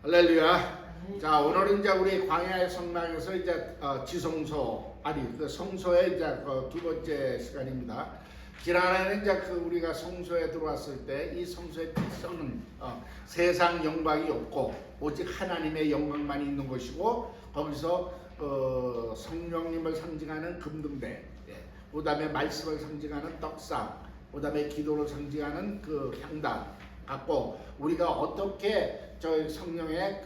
할렐루야. 자, 오늘은 이제 우리 광야의 성막에서 이제 지성소 그 성소의 이제 두 번째 시간입니다. 지난해는 이제 우리가 성소에 들어왔을 때 이 성소의 특성은 세상 영광이 없고 오직 하나님의 영광만 있는 것이고, 거기서 성령님을 상징하는 금등대, 그다음에 말씀을 상징하는 떡상, 그다음에 기도를 상징하는 그 향단 갖고 우리가 어떻게 저 성령의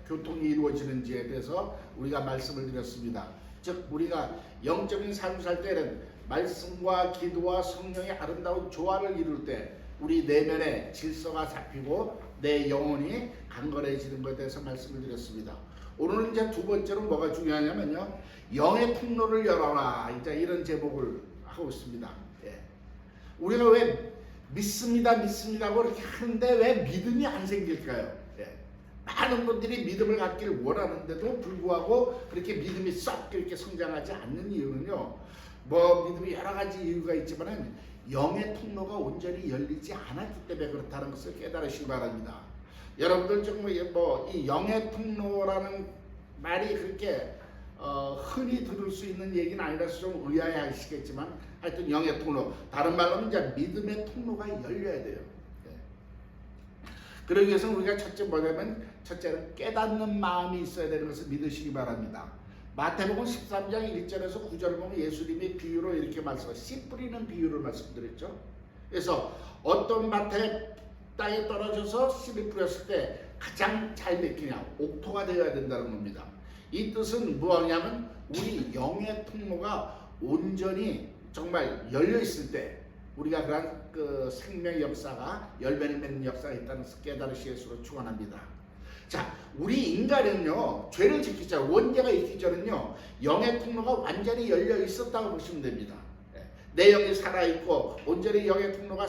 교통이 이루어지는지에 대해서 우리가 말씀을 드렸습니다. 즉 우리가 영적인 삶을 살 때는 말씀과 기도와 성령의 아름다운 조화를 이룰 때 우리 내면에 질서가 잡히고 내 영혼이 강건해지는 것에 대해서 말씀을 드렸습니다. 오늘은 이제 두 번째로 뭐가 중요하냐면요, 영의 통로를 열어라, 이제 이런 제목을 하고 있습니다. 우리가 왜 믿습니다고 이렇게 하는데 왜 믿음이 안 생길까요? 많은 분들이 믿음을 갖기를 원하는데도 불구하고 그렇게 믿음이 썩 이렇게 성장하지 않는 이유는요, 믿음이 여러 가지 이유가 있지만은 영의 통로가 온전히 열리지 않았기 때문에 그렇다는 것을 깨달으시기 바랍니다. 여러분들 정말 이 영의 통로라는 말이 그렇게 흔히 들을 수 있는 얘기는 아니라서 좀 의아해하시겠지만, 하여튼 영의 통로, 다른 말로는 이제 믿음의 통로가 열려야 돼요. 그러기 위해서는 우리가 첫째는 깨닫는 마음이 있어야 되는 것을 믿으시기 바랍니다. 마태복음 13장 1절에서 9절을 보면 예수님이 비유로 이렇게 말씀하셨어요. 씨 뿌리는 비유를 말씀드렸죠. 그래서 어떤 밭에 땅에 떨어져서 씨를 뿌렸을 때 가장 잘 맺히냐, 옥토가 되어야 된다는 겁니다. 이 뜻은 뭐냐면 우리 영의 통로가 온전히 정말 열려 있을 때 우리가 그런 그 생명의 역사가, 열매를 맺는 역사가 있다는 것을 깨달으시 예수로 축원합니다. 자, 우리 인간은요, 죄를 짓기 전, 원죄가 있기 전은요, 영의 통로가 완전히 열려 있었다고 보시면 됩니다. 내 영이 살아있고 온전히 영의 통로가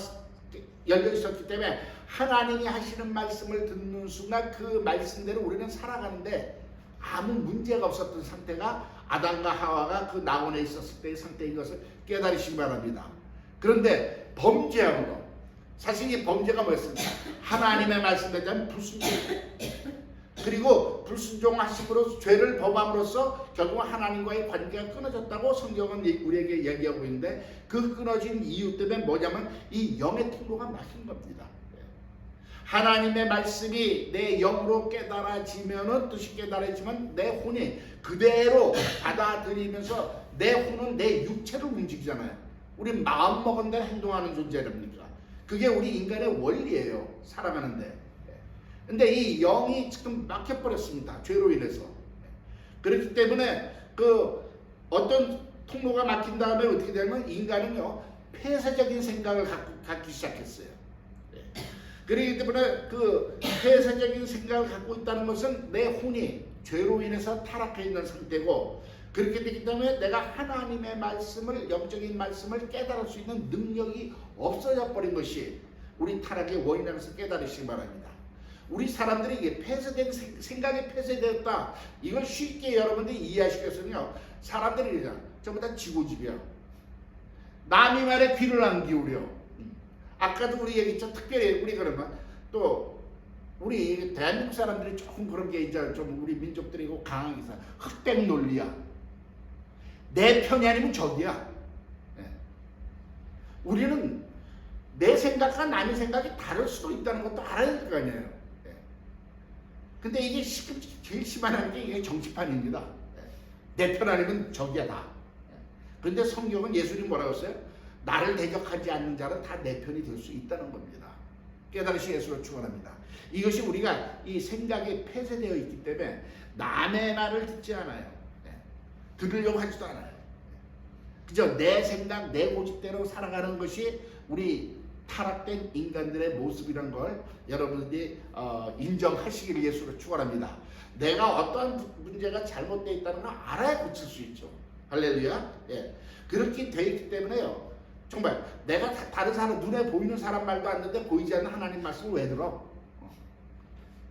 열려 있었기 때문에 하나님이 하시는 말씀을 듣는 순간 그 말씀대로 우리는 살아가는데 아무 문제가 없었던 상태가 아담과 하와가 그 낙원에 있었을 때의 상태인 것을 깨달으시기 바랍니다. 그런데 범죄함으로, 사실 이 범죄가 뭐였습니까? 하나님의 말씀에 대한 불순종, 그리고 불순종하심으로 죄를 범함으로써 결국 하나님과의 관계가 끊어졌다고 성경은 우리에게 얘기하고 있는데, 그 끊어진 이유 때문에 뭐냐면 이 영의 통로가 막힌 겁니다. 하나님의 말씀이 내 영으로 깨달아지면은, 뜻이 깨달아지면 내 혼이 그대로 받아들이면서 내 혼은 내 육체를 움직이잖아요. 우리 마음 먹은 대로 행동하는 존재랍니까? 그게 우리 인간의 원리예요, 살아가는데. 근데 이 영이 지금 막혀버렸습니다, 죄로 인해서. 그렇기 때문에 어떤 통로가 막힌 다음에 어떻게 되냐면 인간은요, 폐쇄적인 생각을 갖기 시작했어요. 그렇기 때문에 그 폐쇄적인 생각을 갖고 있다는 것은 내 혼이 죄로 인해서 타락해 있는 상태고, 그렇게 되기 때문에 내가 하나님의 말씀을, 영적인 말씀을 깨달을 수 있는 능력이 없어져 버린 것이 우리 타락의 원인이라는 것을 깨달으시기 바랍니다. 우리 사람들이 이게 폐쇄된 생각이 폐쇄되었다, 이걸 쉽게 여러분들이 이해하시겠어요. 사람들이 이러잖아, 전부 다 지고집이야. 남의 말에 귀를 안 기울여. 아까도 우리 얘기했죠. 특별히 우리 그러면 또 우리 대한민국 사람들이 조금 그런 게 이제 좀 우리 민족들이고 강하게 사 흑백 논리야. 내 편이 아니면 적이야. 우리는 내 생각과 남의 생각이 다를 수도 있다는 것도 알아야 될 거 아니에요. 근데 이게 제일 심한 게 이게 정치판입니다. 내 편 아니면 적이야 다. 그런데 성경은 예수님 뭐라고 했어요? 나를 대적하지 않는 자는 다 내 편이 될 수 있다는 겁니다. 깨달으시 예수를 축원합니다. 이것이 우리가 이 생각에 폐쇄되어 있기 때문에 남의 말을 듣지 않아요. 들으려고 하지도 않아요. 그저 내 생각, 내 고집대로 살아가는 것이 우리 타락된 인간들의 모습이란 걸 여러분들이 인정하시기를 예수로 축원합니다. 내가 어떠한 문제가 잘못되어 있다는 걸 알아야 고칠 수 있죠. 할렐루야. 그렇게 되어 있기 때문에요, 정말 내가 다른 사람, 눈에 보이는 사람 말도 안 듣는데 보이지 않는 하나님 말씀을 왜 들어?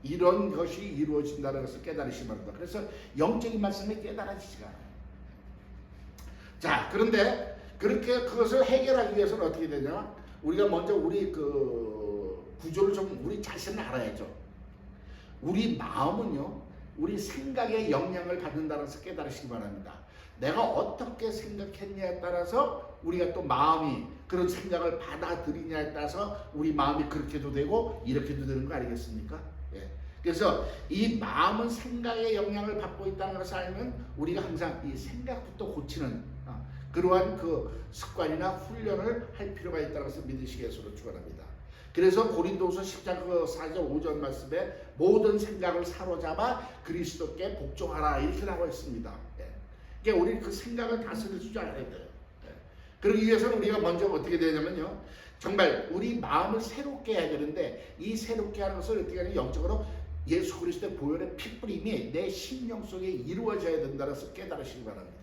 이런 것이 이루어진다는 것을 깨달으시기 바랍니다. 그래서 영적인 말씀이 깨달아지지가 않아요. 자, 그런데 그렇게 그것을 해결하기 위해서는 어떻게 되냐? 우리가 먼저 우리 구조를 좀 우리 자신을 알아야죠. 우리 마음은요, 우리 생각의 영향을 받는다는 것을 깨달으시기 바랍니다. 내가 어떻게 생각했냐에 따라서 우리가 또 마음이 그런 생각을 받아들이냐에 따라서 우리 마음이 그렇게도 되고 이렇게도 되는 거 아니겠습니까? 예. 그래서 이 마음은 생각의 영향을 받고 있다는 것을 알면 우리가 항상 이 생각부터 고치는 그러한 그 습관이나 훈련을 할 필요가 있다는 것을 믿으시겠으로 축원합니다. 그래서 고린도서 10장 4절 5절 말씀에 모든 생각을 사로잡아 그리스도께 복종하라 이렇게 나와 있습니다. 예. 그러니까 우리 그 생각을 다스릴 줄 알아야 돼요. 예. 그러기 위해서는 우리가 먼저 어떻게 되냐면요, 정말 우리 마음을 새롭게 해야 되는데 이 새롭게 하는 것을 어떻게 하냐면 영적으로 예수 그리스도의 보혈의 피뿌림이 내 심령 속에 이루어져야 된다는 것을 깨달으시기 바랍니다.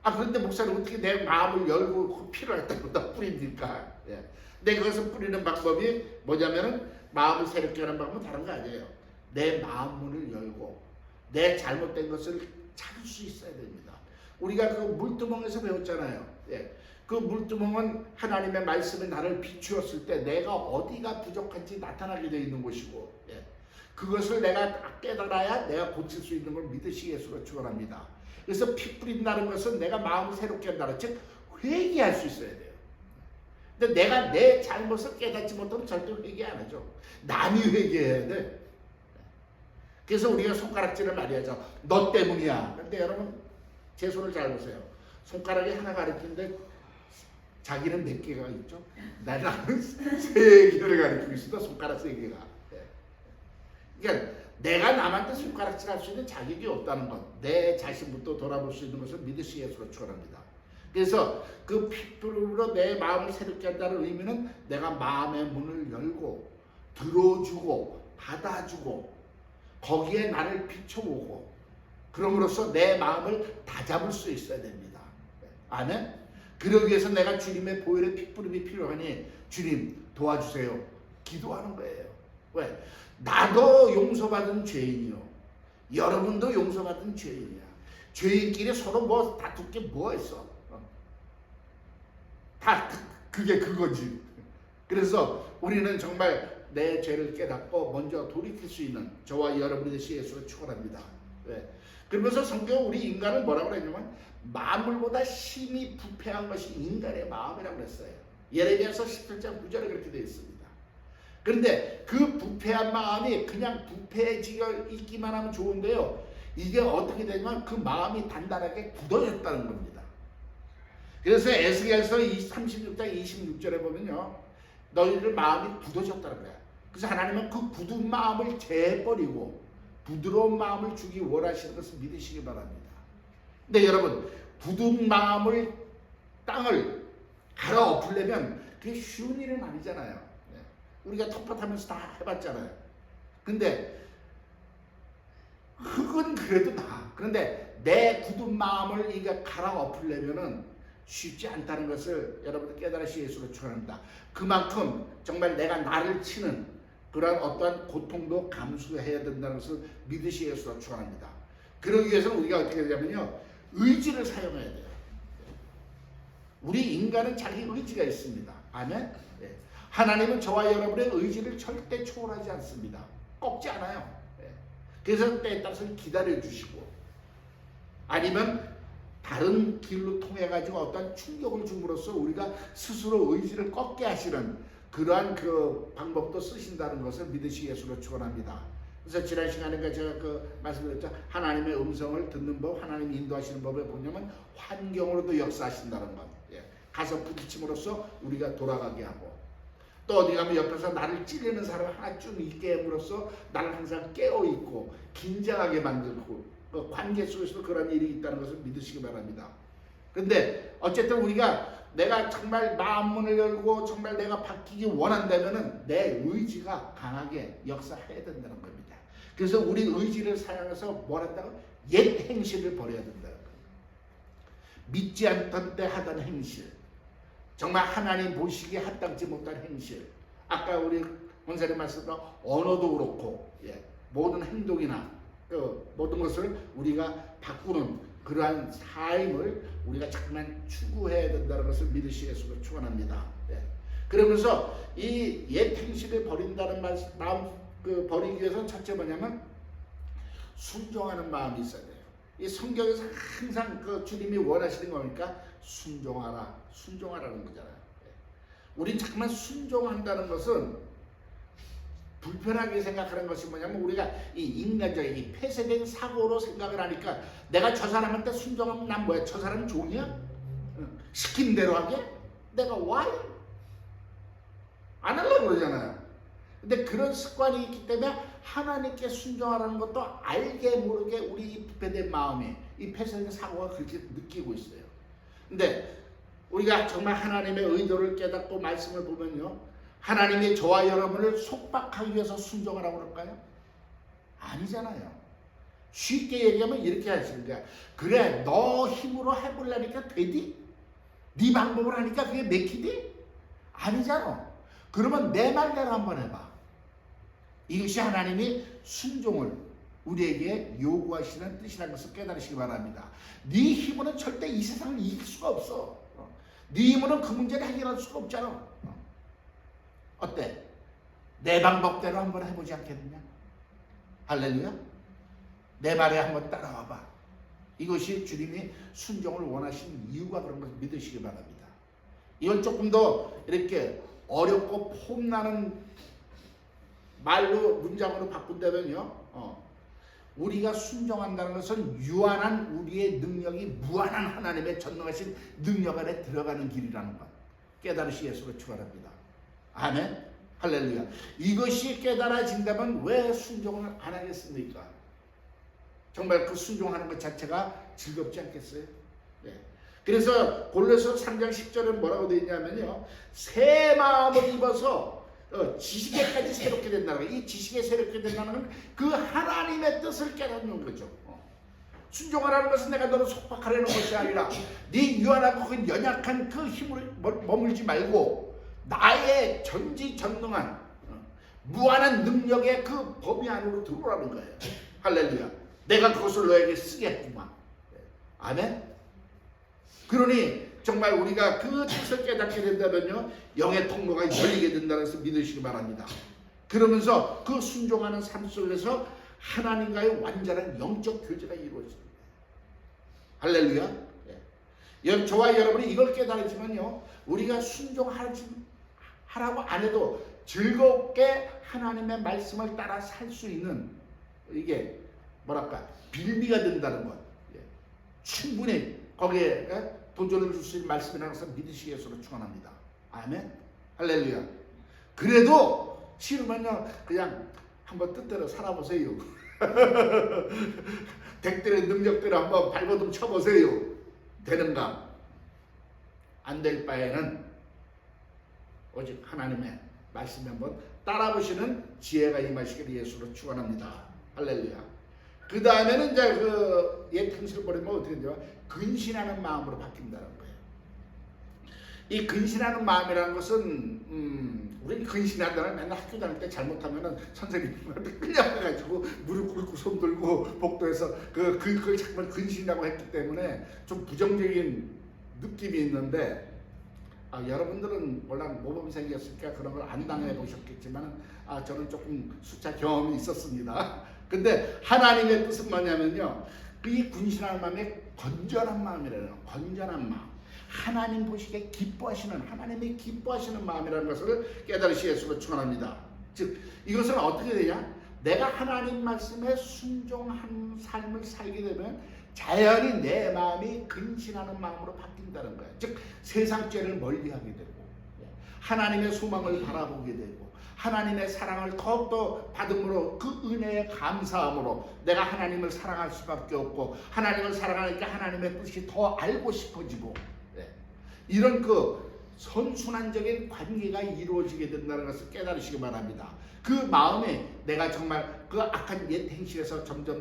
그런데 목사님 어떻게 내 마음을 열고 그 피를 갖다 뿌립니까? 예. 근데 그것을 뿌리는 방법이 뭐냐면은 마음을 새롭게 하는 방법은 다른 거 아니에요. 내 마음 문을 열고 내 잘못된 것을 찾을 수 있어야 됩니다. 우리가 그 물두멍에서 배웠잖아요. 예. 그 물두멍은 하나님의 말씀에 나를 비추었을 때 내가 어디가 부족한지 나타나게 되어 있는 곳이고, 예. 그것을 내가 깨달아야 내가 고칠 수 있는 걸 믿으시겠으로 축원합니다. 그래서 피 뿌린다는 것은 내가 마음을 새롭게 한다는, 즉 회개할 수 있어야 돼요. 근데 내가 내 잘못을 깨닫지 못하면 절대 회개 안 하죠. 남이 회개해야 돼. 그래서 우리가 손가락질을 많이 하죠. 너 때문이야. 근데 여러분 제 손을 잘 보세요. 손가락이 하나 가리키는데 자기는 몇 개가 있죠? 나는 3개를 가리키고 있습니다. 손가락 3개가. 그러니까 내가 남한테 손가락질할 수 있는 자격이 없다는 것, 내 자신부터 돌아볼 수 있는 것을 믿으시겠으로 축원합니다. 그래서 그 핏불로 내 마음을 새롭게 한다는 의미는 내가 마음의 문을 열고 들어주고 받아주고 거기에 나를 비춰보고 그럼으로써 내 마음을 다잡을 수 있어야 됩니다. 아멘? 그러기 위해서 내가 주님의 보혈의 핏부림이 필요하니 주님 도와주세요. 기도하는 거예요. 왜? 나도 용서받은 죄인이요. 여러분도 용서받은 죄인이야. 죄인끼리 서로 뭐 다툴 게 뭐가 있어? 다 그게 그거지. 그래서 우리는 정말 내 죄를 깨닫고 먼저 돌이킬 수 있는 저와 여러분이 되시기를 축원합니다. 왜? 그러면서 성경은 우리 인간을 뭐라고 그랬냐면 만물보다 심히 부패한 것이 인간의 마음이라고 그랬어요. 예레미야서 17장 9절에 그렇게 되어 있습니다. 그런데 그 부패한 마음이 그냥 부패해지고 있기만 하면 좋은데요, 이게 어떻게 되냐면 그 마음이 단단하게 굳어졌다는 겁니다. 그래서 에스겔서 36장 26절에 보면요, 너희들 마음이 굳어졌다는 거야. 그래서 하나님은 그 굳은 마음을 재버리고 부드러운 마음을 주기 원하시는 것을 믿으시기 바랍니다. 근데 여러분, 굳은 마음을 땅을 갈아 엎으려면 그게 쉬운 일은 아니잖아요. 우리가 텃밭하면서 다 해봤잖아요. 근데 흙은 그래도 나아. 그런데 내 굳은 마음을 이게 갈아 엎으려면은 쉽지 않다는 것을 여러분들 깨달으시기로 축원합니다. 그만큼 정말 내가 나를 치는 그러한 어떠한 고통도 감수해야 된다는 것을 믿으시기로 축원합니다. 그러기 위해서는 우리가 어떻게 되냐면요, 의지를 사용해야 돼요. 우리 인간은 자기 의지가 있습니다. 아멘? 네. 하나님은 저와 여러분의 의지를 절대 초월하지 않습니다. 꺾지 않아요. 네. 그래서 때에 따라서 기다려주시고 아니면 다른 길로 통해 가지고 어떤 충격을 줌으로써 우리가 스스로 의지를 꺾게 하시는 그러한 그 방법도 쓰신다는 것을 믿으시기로 축원합니다. 그래서 지난 시간에 제가 그 말씀드렸죠. 하나님의 음성을 듣는 법, 하나님이 인도하시는 법에 보냐면 환경으로도 역사하신다는 것. 예. 가서 부딪힘으로써 우리가 돌아가게 하고, 또 어디 가면 옆에서 나를 찌르는 사람 하나쯤 있게 함으로써 나를 항상 깨어 있고 긴장하게 만들고, 그 관계 속에서도 그런 일이 있다는 것을 믿으시기 바랍니다. 근데 어쨌든 우리가 내가 정말 마음문을 열고 정말 내가 바뀌기 원한다면은 내 의지가 강하게 역사해야 된다는 겁니다. 그래서 우리 의지를 사용해서 뭘 한다고? 옛 행실을 버려야 된다는 겁니다. 믿지 않던 때 하던 행실, 정말 하나님 보시기에 합당치 못한 행실, 아까 우리 원사님 말씀대로 언어도 그렇고, 예, 모든 행동이나 모든 것을 우리가 바꾸는 그러한 삶을 우리가 잠깐 추구해야 된다는 것을 믿으시겠으로 축원합니다. 예. 그러면서 이 옛 행실을 버린다는 마음 그 버리기 위해서는 첫째 뭐냐면 순종하는 마음이 있어야 돼요. 이 성경에서 항상 그 주님이 원하시는 거니까 순종하라, 순종하라는 거잖아요. 우린 자꾸만 순종한다는 것은 불편하게 생각하는 것이 뭐냐면 우리가 이 인간적인 이 폐쇄된 사고로 생각을 하니까 내가 저 사람한테 순종하면 난 뭐야? 저 사람 종이야? 시킨 대로 하게? 내가 why? 안 하려고 그러잖아요. 근데 그런 습관이 있기 때문에 하나님께 순종하라는 것도 알게 모르게 우리 부패된 마음에 이 폐쇄된 사고가 그렇게 느끼고 있어요. 근데 우리가 정말 하나님의 의도를 깨닫고 말씀을 보면요, 하나님이 저와 여러분을 속박하기 위해서 순종하라고 그럴까요? 아니잖아요. 쉽게 얘기하면 이렇게 하시는 거야. 그래, 너 힘으로 해보려니까 되디? 네 방법을 하니까 그게 맥히디? 아니잖아. 그러면 내 말대로 한번 해봐. 이것이 하나님이 순종을 우리에게 요구하시는 뜻이라는 것을 깨달으시기 바랍니다. 네 힘으로는 절대 이 세상을 이길 수가 없어. 네 힘으로는 그 문제를 해결할 수가 없잖아. 어때? 내 방법대로 한번 해보지 않겠느냐? 할렐루야? 내 말에 한번 따라와봐. 이것이 주님이 순종을 원하시는 이유가 그런 것을 믿으시기 바랍니다. 이걸 조금 더 이렇게 어렵고 폼나는 말로 문장으로 바꾼다면요, 우리가 순종한다는 것은 유한한 우리의 능력이 무한한 하나님의 전능하신 능력 안에 들어가는 길이라는 것 깨달으시 예수로 축원합니다. 아멘. 할렐루야. 이것이 깨달아진다면 왜 순종을 안 하겠습니까? 정말 그 순종하는 것 자체가 즐겁지 않겠어요? 네. 그래서 골로새 3장 10절에 뭐라고 되어 있냐면요, 새 마음을 입어서 지식에까지 새롭게 된다는 거예요. 이 지식에 새롭게 된다는 건 그 하나님의 뜻을 깨닫는 거죠. 순종하라는 것은 내가 너를 속박하려는 것이 아니라 네 유한하고 그 연약한 그 힘으로 머물지 말고 나의 전지전능한 무한한 능력의 그 범위 안으로 들어오라는 거예요. 할렐루야. 내가 그것을 너에게 쓰겠구만. 아멘. 그러니 정말 우리가 그 뜻을 깨닫게 된다면요, 영의 통로가 열리게 된다는 것을 믿으시기 바랍니다. 그러면서 그 순종하는 삶 속에서 하나님과의 완전한 영적 교제가 이루어집니다. 할렐루야. 저와 여러분이 이걸 깨달으시면요, 우리가 순종하라고 안 해도 즐겁게 하나님의 말씀을 따라 살 수 있는, 이게 뭐랄까, 빌미가 된다는 것. 충분히 거기에 도전을 줄 수 있는 말씀이라는 것을 믿으시기 위해서 축원합니다. 아멘. 할렐루야. 그래도 싫으면요, 그냥 한번 뜻대로 살아보세요. 덱들의 능력대로 한번 발버둥 쳐보세요. 되는가? 안 될 바에는 오직 하나님의 말씀에 한번 따라보시는 지혜가 임하시기를 예수로 축원합니다. 할렐루야. 그 다음에는 이제 그 옛 행실을 버리면 어떻게 돼요? 근신하는 마음으로 바뀐다는 거예요. 이 근신하는 마음이라는 것은 우리 근신한다는 맨날 학교 다닐 때 잘못하면은 선생님한테 끌려가가지고 무릎 꿇고 손 들고 복도에서 그걸 정말 근신이라고 했기 때문에 좀 부정적인 느낌이 있는데, 여러분들은 몰라 모범생이었으니까 그런 걸 안 당해 보셨겠지만 저는 조금 수차 경험이 있었습니다. 근데 하나님의 뜻은 뭐냐면요, 이 근신하는 마음이 건전한 마음이라는, 건전한 마음, 하나님 보시기에 기뻐하시는, 하나님이 기뻐하시는 마음이라는 것을 깨달으시 예수로 축원합니다. 즉 이것은 어떻게 되냐, 내가 하나님 말씀에 순종한 삶을 살게 되면 자연히 내 마음이 근신하는 마음으로 바뀐다는 거예요. 즉 세상 죄를 멀리하게 되고 하나님의 소망을 바라보게 되고 하나님의 사랑을 더욱더 받음으로 그 은혜에 감사함으로 내가 하나님을 사랑할 수밖에 없고, 하나님을 사랑하니까 하나님의 뜻이 더 알고 싶어지고, 이런 그 선순환적인 관계가 이루어지게 된다는 것을 깨달으시기 바랍니다. 그 마음에 내가 정말 그 악한 옛 행실에서 점점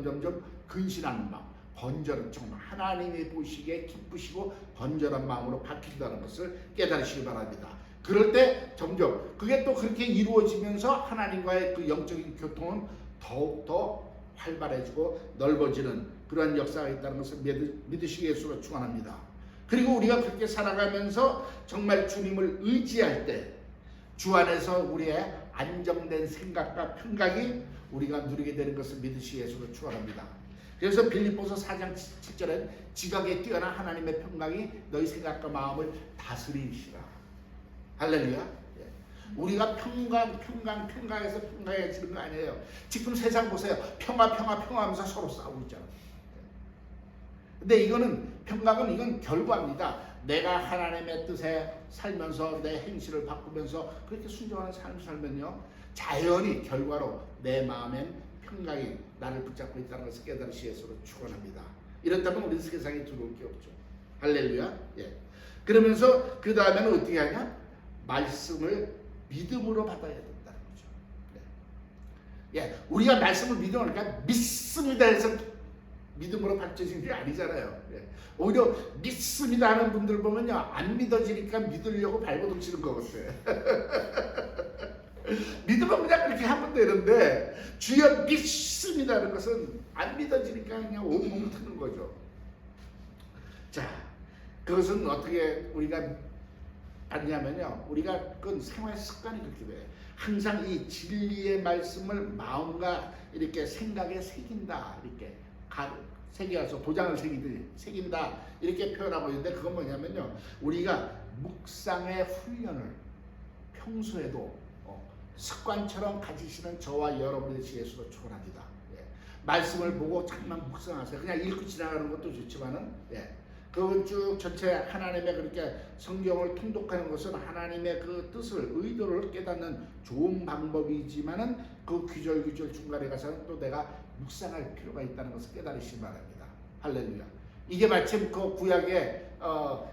근신하는 마음, 번전한, 정말 하나님이 보시기에 기쁘시고 번전한 마음으로 바뀐다는 것을 깨달으시기 바랍니다. 그럴 때 점점 그게 또 그렇게 이루어지면서 하나님과의 그 영적인 교통은 더욱더 활발해지고 넓어지는 그러한 역사가 있다는 것을 믿으시기 위해서 축원합니다. 그리고 우리가 그렇게 살아가면서 정말 주님을 의지할 때 주 안에서 우리의 안정된 생각과 평강이 우리가 누리게 되는 것을 믿으시 예수로 축원합니다. 그래서 빌립보서 4장 7절에 지각에 뛰어난 하나님의 평강이 너희 생각과 마음을 다스리시라. 할렐루야. 예. 우리가 평강에서 평강해지는 거 아니에요. 지금 세상 보세요. 평화 하면서 서로 싸우고 있잖아요. 근데 이거는 평강은 이건 결과입니다. 내가 하나님의 뜻에 살면서 내 행실을 바꾸면서 그렇게 순종하는 삶을 살면요, 자연히 결과로 내 마음엔 평강이 나를 붙잡고 있다는 것을 깨달으시 예수로 축원합니다. 이렇다면 우리는 세상에 들어올 게 없죠. 할렐루야. 예. 그러면서 그 다음에는 어떻게 하냐? 말씀을 믿음으로 받아야 된다는 거죠. 예. 우리가 말씀을 믿음으로, 그러니까 믿습니다 해서 믿음으로 받쳐지는 게 아니잖아요. 예. 오히려 믿습니다 하는 분들 보면요, 안 믿어지니까 믿으려고 발버둥 치는 것 같아요. 믿으면 그냥 그렇게 하면 되는데, 주여 믿습니다 하는 것은 안 믿어지니까 그냥 온몸 트는 거죠. 자, 그것은 어떻게 우리가 받냐면요, 우리가 그건 생활 습관이 그렇게 돼요. 항상 이 진리의 말씀을 마음과 이렇게 생각에 새긴다, 이렇게 새겨서 도장을 새긴다 이렇게 표현하고 있는데, 그건 뭐냐면요, 우리가 묵상의 훈련을 평소에도 습관처럼 가지시는 저와 여러분의 예수로 축원합니다. 예. 말씀을 보고 잠만 묵상하세요. 그냥 읽고 지나가는 것도 좋지만은, 예. 그건 쭉 전체 하나님의 그렇게 성경을 통독하는 것은 하나님의 그 뜻을, 의도를 깨닫는 좋은 방법이지만은 그 귀절 중간에 가서는 또 내가 묵상할 필요가 있다는 것을 깨달으시기 바랍니다. 할렐루야. 이게 마침 그 구약의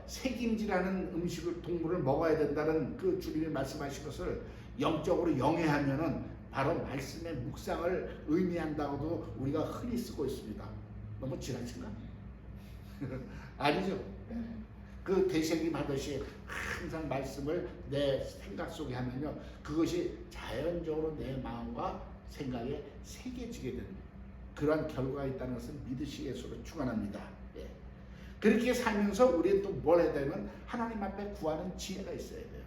색임지라는 음식을, 동물을 먹어야 된다는 그 주님이 말씀하신 것을 영적으로 영해하면은 바로 말씀의 묵상을 의미한다고도 우리가 흔히 쓰고 있습니다. 너무 지나친가? 아니죠. 그 대생님 하듯이 항상 말씀을 내 생각 속에 하면요, 그것이 자연적으로 내 마음과 생각에 새겨지게 되는 그러한 결과가 있다는 것을 믿으시 예수로 축원합니다. 예. 그렇게 살면서 우리는 또 뭘 해야 되면 하나님 앞에 구하는 지혜가 있어야 돼요.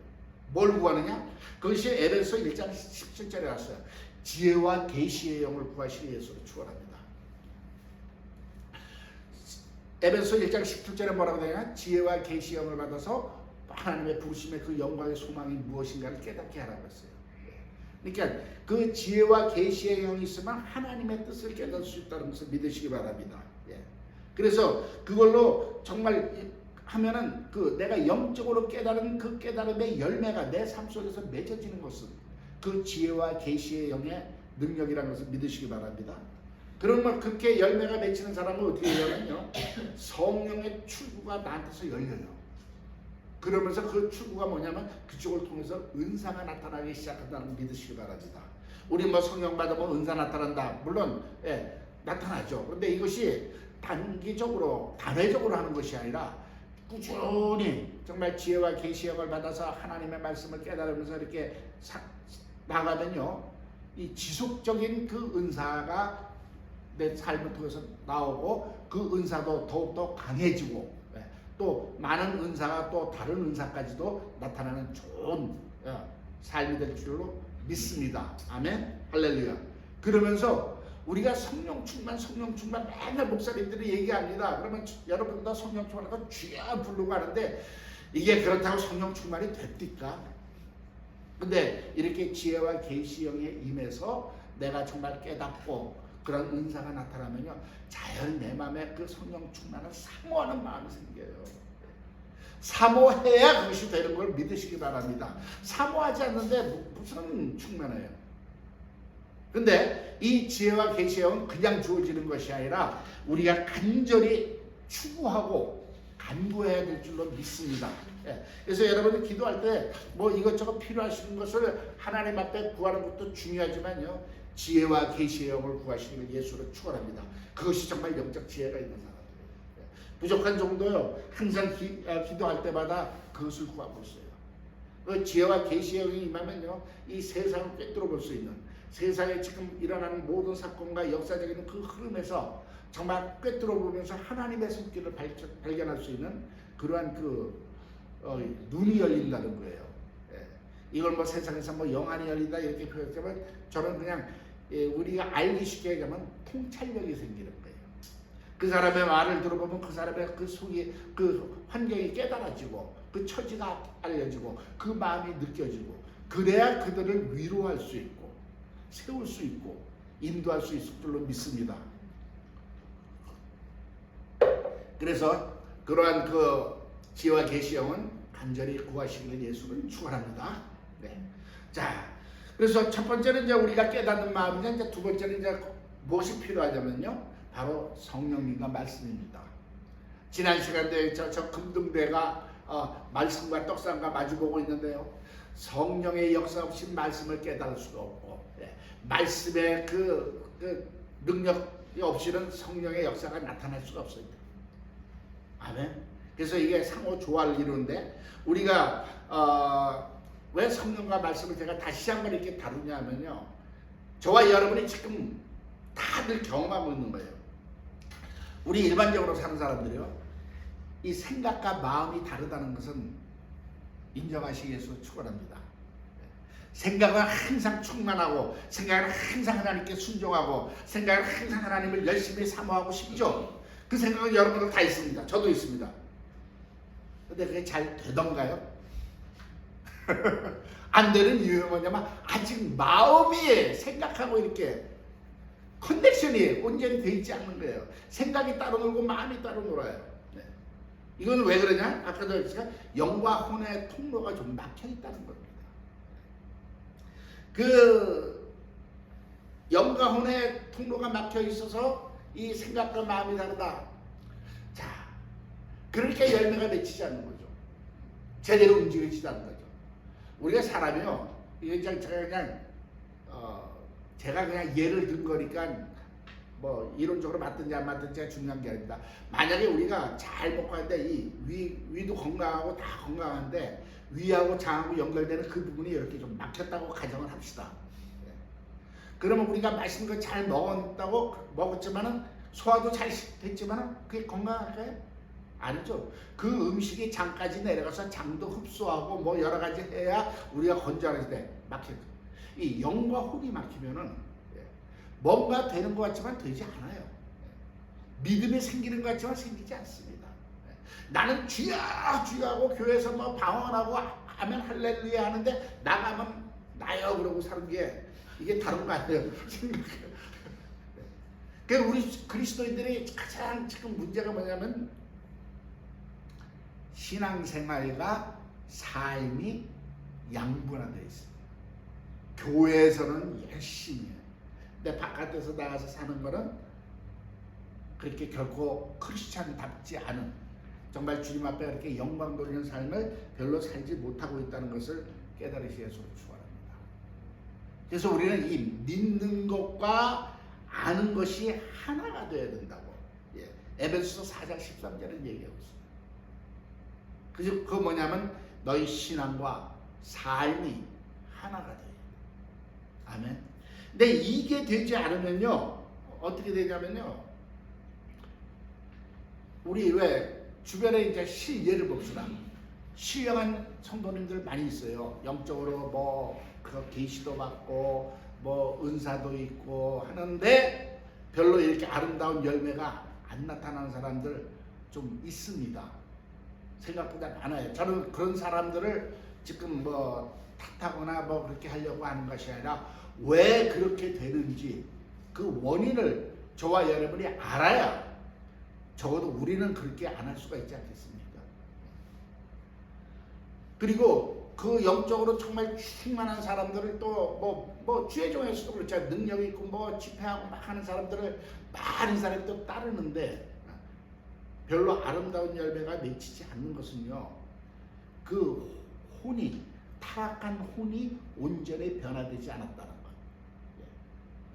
뭘 구하느냐? 그것이 에베소 1장 17절에 왔어요. 지혜와 계시의 영을 구하시는 예수로 축원합니다. 에베소 1장 17절에 뭐라고 되냐? 지혜와 계시의 영을 받아서 하나님의 부르심의 그 영광의 소망이 무엇인가를 깨닫게 하라고 했어요. 그러니까 그 지혜와 계시의 영이 있으면 하나님의 뜻을 깨달을 수 있다는 것을 믿으시기 바랍니다. 예. 그래서 그걸로 정말 하면은 그 내가 영적으로 깨달은 그 깨달음의 열매가 내 삶 속에서 맺어지는 것은 그 지혜와 계시의 영의 능력이라는 것을 믿으시기 바랍니다. 그러면 그렇게 열매가 맺히는 사람은 어떻게 되냐면요, 성령의 출구가 나한테서 열려요. 그러면서 그 출구가 뭐냐면 그쪽을 통해서 은사가 나타나기 시작한다는 걸 믿으시기 바랍니다. 우리 뭐 성령 받으면 은사 나타난다. 물론 예, 나타나죠. 그런데 이것이 단기적으로 단회적으로 하는 것이 아니라 꾸준히 정말 지혜와 계시형을 받아서 하나님의 말씀을 깨달으면서 이렇게 나가면요, 이 지속적인 그 은사가 내 삶을 통해서 나오고 그 은사도 더욱더 강해지고, 또 많은 은사가 또 다른 은사까지도 나타나는 좋은 삶이 될 줄로 믿습니다. 아멘. 할렐루야. 그러면서 우리가 성령 충만 맨날 목사님들이 얘기합니다. 그러면 여러분도 성령 충만하고 주여 부르고 하는데, 이게 그렇다고 성령 충만이 됩니까? 근데 이렇게 지혜와 계시형에 임해서 내가 정말 깨닫고 그런 은사가 나타나면요, 자연 내 마음에 그 성령 충만을 사모하는 마음이 생겨요. 사모해야 그것이 되는 걸 믿으시기 바랍니다. 사모하지 않는데 무슨 충만해요? 근데 이 지혜와 계시형은 그냥 주어지는 것이 아니라 우리가 간절히 추구하고 간구해야 될 줄로 믿습니다. 예. 그래서 여러분이 기도할 때 뭐 이것저것 필요하신 것을 하나님 앞에 구하는 것도 중요하지만요, 지혜와 계시의 영을 구하시는 예수를 축원합니다. 그것이 정말 영적 지혜가 있는 사람들이에요. 부족한 정도요, 항상 기도할 때마다 그것을 구하고 있어요. 그 지혜와 계시의 영이 임하면요, 이 세상을 꿰뚫어 볼 수 있는, 세상에 지금 일어나는 모든 사건과 역사적인 그 흐름에서 정말 꿰뚫어 보면서 하나님의 손길을 발견할 수 있는 그러한 그 눈이 열린다는 거예요. 예. 이걸 뭐 세상에서 뭐 영안이 열린다 이렇게 표현하지만 저는 그냥 우리가 알기 쉽게 얘기하면 통찰력이 생기는 거예요. 그 사람의 말을 들어보면 그 사람의 그 속이 그 환경이 깨달아지고 그 처지가 알려지고 그 마음이 느껴지고 그래야 그들을 위로할 수 있고 세울 수 있고 인도할 수 있을 줄로 믿습니다. 그래서 그러한 그 지혜와 계시형은 간절히 구하시기를 예수를 축원합니다. 네. 자, 그래서 첫 번째는 이제 우리가 깨닫는 마음이냐, 이제 두 번째는 이제 무엇이 필요하냐면요, 바로 성령님과 말씀입니다. 지난 시간에 저 금등대가 말씀과 떡상과 마주보고 있는데요, 성령의 역사 없이 말씀을 깨달을 수가 없고, 말씀의 그 능력이 없이는 성령의 역사가 나타날 수가 없습니다. 아멘. 그래서 이게 상호 조화를 이루는데 우리가 왜 성령과 말씀을 제가 다시 한번 이렇게 다루냐 하면요, 저와 여러분이 지금 다들 경험하고 있는 거예요. 우리 일반적으로 사는 사람들이요, 이 생각과 마음이 다르다는 것은 인정하시기 위해서 축원합니다. 생각은 항상 충만하고 생각은 항상 하나님께 순종하고 생각은 항상 하나님을 열심히 사모하고 싶죠. 그 생각은 여러분들 다 있습니다. 저도 있습니다. 근데 그게 잘 되던가요? 안 되는 이유가 뭐냐면 아직 마음이 생각하고 이렇게 커넥션이 온전히 되어 있지 않는 거예요. 생각이 따로 놀고 마음이 따로 놀아요. 네. 이건 왜 그러냐? 아까도 했지만 영과 혼의 통로가 좀 막혀 있다는 겁니다. 그 영과 혼의 통로가 막혀 있어서 이 생각과 마음이 다르다. 자, 그러니까 열매가 맺히지 않는 거죠. 제대로 움직이지 않는 거죠. 우리가 사람이요, 이게 제가 그냥 예를 든 거니까 뭐 이론적으로 맞든지 안 맞든지가 중요한 게 아닙니다. 만약에 우리가 잘 먹고 하는데 이 위도 건강하고 다 건강한데 위하고 장하고 연결되는 그 부분이 이렇게 좀 막혔다고 가정을 합시다. 그러면 우리가 맛있는 거 잘 먹었지만은 소화도 잘 됐지만은 그게 건강할까요? 아니죠. 그 음식이 장까지 내려가서 장도 흡수하고 뭐 여러 가지 해야 우리가 건강할 때 막혀요. 이 영과 혼이 막히면은 뭔가 되는 것 같지만 되지 않아요. 믿음이 생기는 것 같지만 생기지 않습니다. 나는 주야 주야하고 교회에서 뭐 방언하고 하면 할렐루야 하는데 나가면 나요 그러고 사는 게 이게 다른 거 아니에요. 그러니까 우리 그리스도인들이 가장 지금 문제가 뭐냐면 신앙생활과 삶이 양분화되어 있습니다. 교회에서는 열심히 해요. 근데 바깥에서 나가서 사는 거는 그렇게 결코 크리스찬답지 않은, 정말 주님 앞에 그렇게 영광 돌리는 삶을 별로 살지 못하고 있다는 것을 깨달으시기 위해서 축원합니다. 그래서 우리는 이 믿는 것과 아는 것이 하나가 되어야 된다고 에베소서 4장 13절은 얘기하고 있습니다. 그래서 그거 뭐냐면 너희 신앙과 삶이 하나가 돼요. 아멘. 근데 이게 되지 않으면요, 어떻게 되냐면요, 우리 왜 주변에 이제 실예를 봅시다. 신령한 성도님들 많이 있어요. 영적으로 뭐 그 계시도 받고 뭐 은사도 있고 하는데 별로 이렇게 아름다운 열매가 안 나타나는 사람들 좀 있습니다. 생각보다 많아요. 저는 그런 사람들을 지금 뭐 탓하거나 뭐 그렇게 하려고 하는 것이 아니라 왜 그렇게 되는지 그 원인을 저와 여러분이 알아야 적어도 우리는 그렇게 안 할 수가 있지 않겠습니까? 그리고 그 영적으로 정말 충만한 사람들을 또 뭐 주의종에서도 그렇죠. 능력이 있고 뭐 집회하고 막 하는 사람들을 많은 사람이 또 따르는데 별로 아름다운 열매가 맺히지 않는 것은요, 그 혼이, 타락한 혼이 온전히 변화되지 않았다는 것.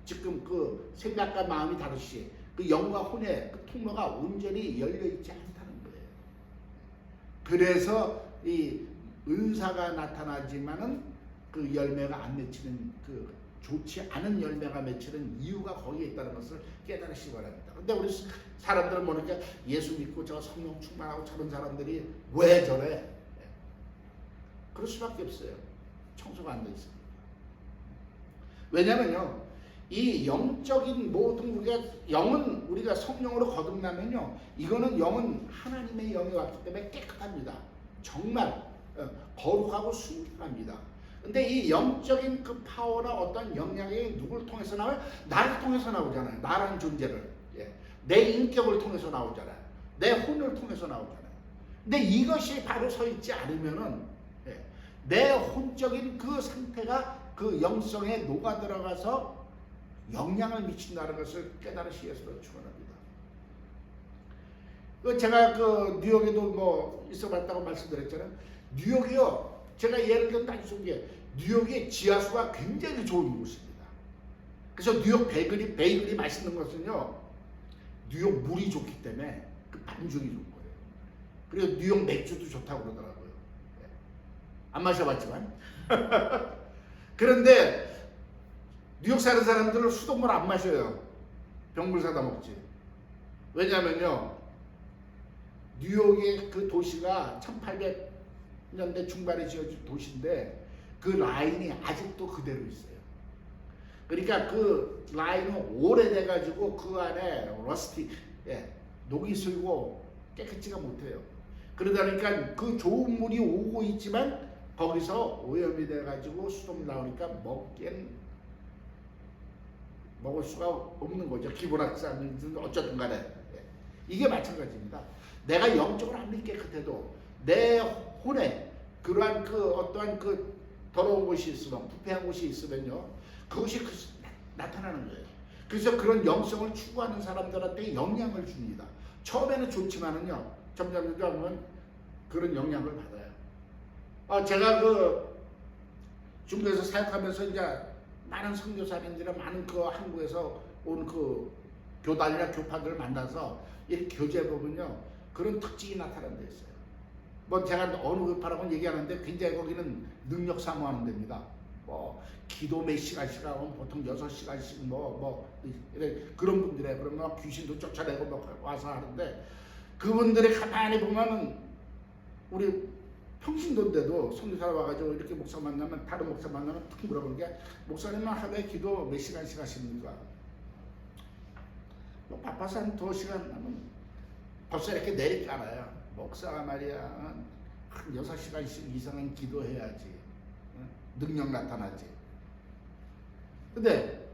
지금 그 생각과 마음이 다르시 그 영과 혼의 그 통로가 온전히 열려있지 않다는 거예요. 그래서 이 은사가 나타나지만은 그 열매가 안 맺히는, 그 좋지 않은 열매가 맺히는 이유가 거기에 있다는 것을 깨달으시기 바랍니다. 근데 우리 사람들은 모르니까 예수 믿고 저 성령 충만하고 저런 사람들이 왜 저래? 그럴 수밖에 없어요. 청소가 안 돼 있습니다. 왜냐면요, 이 영적인 모든 영은 우리가 성령으로 거듭나면요, 이거는 영은 하나님의 영이 왔기 때문에 깨끗합니다. 정말 거룩하고 순결합니다. 근데 이 영적인 그 파워나 어떤 영향이 누굴 통해서 나와요? 나를 통해서 나오잖아요. 나라는 존재를. 내 인격을 통해서 나오잖아요. 내 혼을 통해서 나오잖아요. 근데 이것이 바로 서 있지 않으면은 내 혼적인 그 상태가 그 영성에 녹아 들어가서 영향을 미친다는 것을 깨달으시기 위해서 축원합니다. 제가 그 뉴욕에도 뭐 있어봤다고 말씀드렸잖아요. 뉴욕이요, 제가 예를 들면 단순한 게 뉴욕의 지하수가 굉장히 좋은 곳입니다. 그래서 뉴욕 베이글이 맛있는 것은요, 뉴욕 물이 좋기 때문에 그 반죽이 좋은 거예요. 그리고 뉴욕 맥주도 좋다고 그러더라고요. 안 마셔봤지만. 그런데 뉴욕 사는 사람들은 수돗물 안 마셔요. 병물 사다 먹지. 왜냐면요, 뉴욕의 그 도시가 1800년대 중반에 지어진 도시인데 그 라인이 아직도 그대로 있어요. 그러니까 그 라인은 오래돼 가지고 그 안에 러스티, 녹이 슬고 깨끗지가 못해요. 그러다 보니까 그 좋은 물이 오고 있지만 거기서 오염이 돼 가지고 수돗물 나오니까 먹을 수가 없는 거죠. 기본학사는 어쨌든 간에. 이게 마찬가지입니다. 내가 영적으로 아무리 깨끗해도 내 혼에 그러한 그 어떠한 그 더러운 곳이 있으면, 부패한 곳이 있으면요, 그것이 나타나는 거예요. 그래서 그런 영성을 추구하는 사람들한테 영향을 줍니다. 처음에는 좋지만은요, 점점 그런 영향을 받아요. 제가 그 중국에서 사역하면서 이제 많은 선교사님들이나 많은 그 한국에서 온 그 교단이나 교파들을 만나서 이렇게 교제해 보면요, 그런 특징이 나타나는 데 있어요. 뭐 제가 어느 교파라고는 얘기하는데 굉장히 거기는 능력 사모하는 데입니다. 뭐 기도 몇 시간씩 하고 보통 6시간씩 그런 분들에 그러면 귀신도 쫓아내고 뭐 와서 하는데, 그분들이 가만히 보면은 우리 평신도인데도 선교사가 와가지고 이렇게 목사 만나면, 다른 목사 만나면 툭 물어보는 게, 목사님은 하루에 기도 몇 시간씩 하십니까? 뭐 바빠서 한 2시간 하면 벌써 이렇게 내리깔아요. 목사가 말이야 한 6시간씩 이상은 기도해야지 능력 나타나지. 근데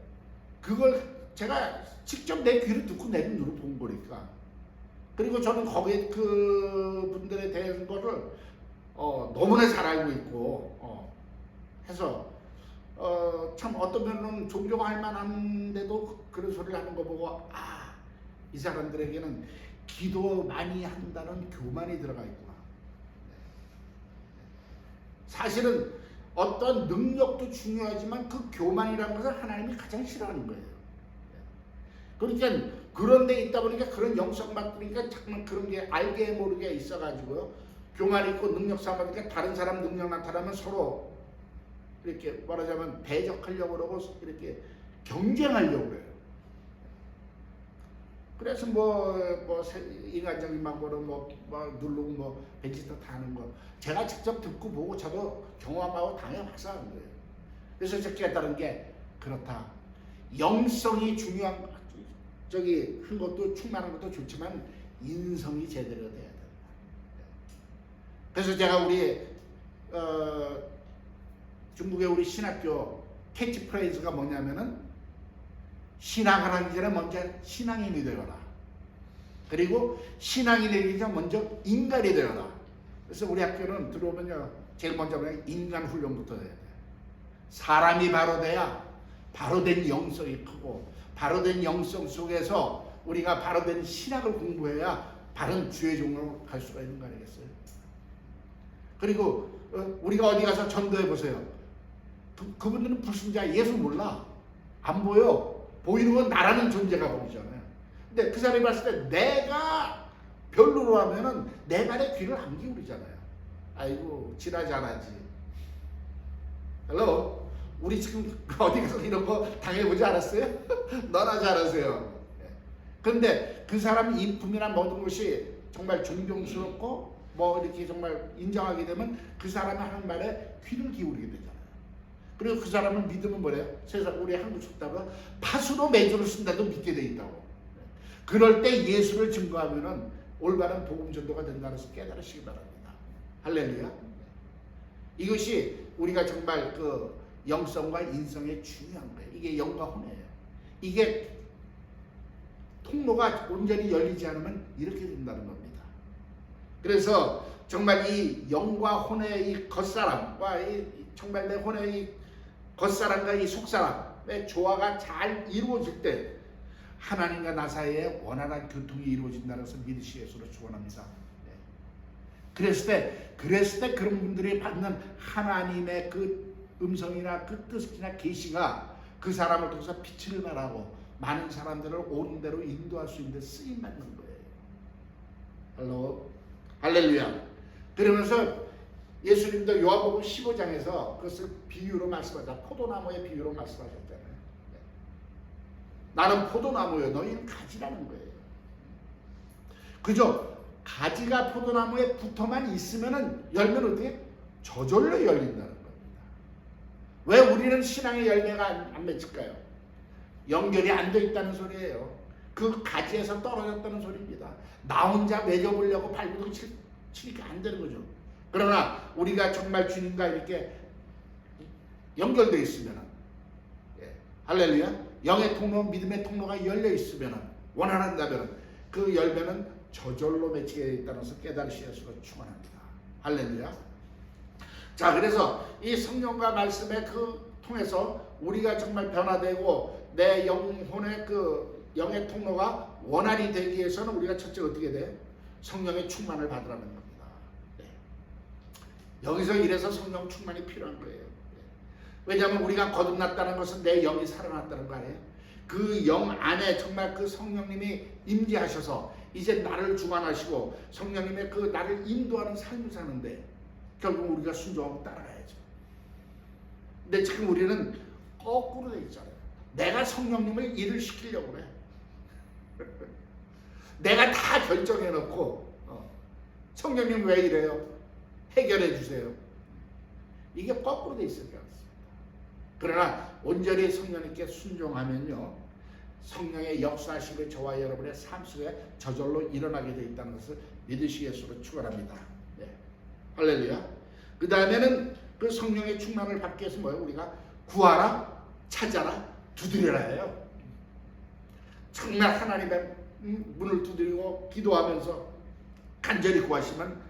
그걸 제가 직접 내 귀를 듣고 내 눈으로 본 거니까, 그리고 저는 거기에 그 분들에 대한 거를 너무나 잘 알고 있고 해서 참 어떤 면은 존경할 만한데도 그런 소리를 하는 거 보고, 이 사람들에게는 기도 많이 한다는 교만이 들어가 있구나. 사실은 어떤 능력도 중요하지만 그 교만이라는 것은 하나님이 가장 싫어하는 거예요. 그러니까 그런 데 있다 보니까 그런 영성 받으니까 정말 그런 게 알게 모르게 있어가지고요, 교만 있고 능력 삼으니까 다른 사람 능력 나타나면 서로 이렇게 말하자면 대적하려고 그러고 이렇게 경쟁하려고 그래요. 그래서 인간적인 방법으로 누르고 벤치터 타는 거 제가 직접 듣고 보고 저도 경험하고 당해봐서 하는 거예요. 그래서 제가 깨달은 게, 그렇다, 영성이 중요한 한 것도 충만한 것도 좋지만 인성이 제대로 돼야 된다. 그래서 제가 우리 중국의 우리 신학교 캐치프레이즈가 뭐냐면은, 신학을 하기 전에 먼저 신앙인이 되거라. 그리고 신앙인이 되기 전에 먼저 인간이 되거라. 그래서 우리 학교는 들어오면요, 제일 먼저 인간 훈련부터 해야 돼요. 사람이 바로 돼야 바로된 영성이 크고, 바로된 영성 속에서 우리가 바로된 신학을 공부해야 바른 주의 종으로 갈 수가 있는 거 아니겠어요? 그리고 우리가 어디 가서 전도해 보세요. 그분들은 불신자, 예수 몰라. 안 보여. 보이는 건 나라는 존재가 보이잖아요. 근데 그 사람이 봤을 때 내가 별로로 하면은 내 말에 귀를 안 기울이잖아요. 아이고, 지나 잘하지. 헬로, 우리 지금 어디 가서 이런 거 당해보지 않았어요? 너나 잘하세요. 그런데 그 사람 인품이나 모든 것이 정말 존경스럽고 이렇게 정말 인정하게 되면 그 사람이 하는 말에 귀를 기울이게 되잖아요. 그리고 그 사람은 믿으면 뭐래요? 세상 우리 한국 속담은 팥으로 매주를 쓴다도 믿게 돼 있다고. 그럴 때 예수를 증거하면은 올바른 복음 전도가 된다는 것을 깨달으시기 바랍니다. 할렐루야. 이것이 우리가 정말 그 영성과 인성에 중요한 거예요. 이게 영과 혼이에요. 이게 통로가 온전히 열리지 않으면 이렇게 된다는 겁니다. 그래서 정말 이 영과 혼의 이 겉사람과 정말 내 혼의 이 겉사람과 이 속사람의 조화가 잘 이루어질 때 하나님과 나 사이에 원활한 교통이 이루어진다는 것을 믿으시기 위해서 축원합니다. 그랬을 때 그런 분들이 받는 하나님의 그 음성이나 그 뜻이나 계시가 그 사람을 통해서 빛을 발하고 많은 사람들을 옳은 대로 인도할 수 있는 데 쓰임 받는 거예요. 할렐루야. 그러면서 예수님도 요한복음 15장에서 그것을 비유로 말씀하자. 포도나무의 비유로 말씀하셨잖아요. 나는 포도나무요, 너희는 가지라는 거예요. 그죠? 가지가 포도나무에 붙어만 있으면은 열면 어떻게? 저절로 열린다는 겁니다. 왜 우리는 신앙의 열매가 안 맺힐까요? 연결이 안 돼 있다는 소리예요. 그 가지에서 떨어졌다는 소리입니다. 나 혼자 맺어보려고 발부둥 치니까 안 되는 거죠. 그러나 우리가 정말 주님과 이렇게 연결되어 있으면, 할렐루야, 영의 통로, 믿음의 통로가 열려 있으면, 원활한다면 그 열매는 저절로 맺히게 되어 있다는 것을 깨달으시는 것으로 축원합니다. 할렐루야. 자, 그래서 이 성령과 말씀의 그 통해서 우리가 정말 변화되고 내 영혼의 그 영의 통로가 원활히 되기 위해서는 우리가 첫째 어떻게 돼? 성령의 충만을 받으라는 겁니다. 네. 여기서 이래서 성령 충만이 필요한 거예요. 네. 왜냐하면 우리가 거듭났다는 것은 내 영이 살아났다는 거 아니에요? 그 영 안에 정말 그 성령님이 임재하셔서 이제 나를 주관하시고 성령님의 그 나를 인도하는 삶을 사는데 결국 우리가 순종하고 따라가야죠. 근데 지금 우리는 거꾸로 돼 있잖아요. 내가 성령님을 일을 시키려고 그래. 내가 다 결정해놓고 성령님 왜 이래요? 해결해 주세요. 이게 거꾸로 돼 있을 것 같습니다. 그러나 온전히 성령님께 순종하면요, 성령의 역사하심이 저와 여러분의 삶 속에 저절로 일어나게 되어 있다는 것을 믿으시기 위해서 축원합니다. 네. 할렐루야. 그 다음에는 그 성령의 충만을 받기 위해서 뭐예요? 우리가 구하라, 찾아라, 두드려라 해요. 정말 하나님의 문을 두드리고 기도하면서 간절히 구하시면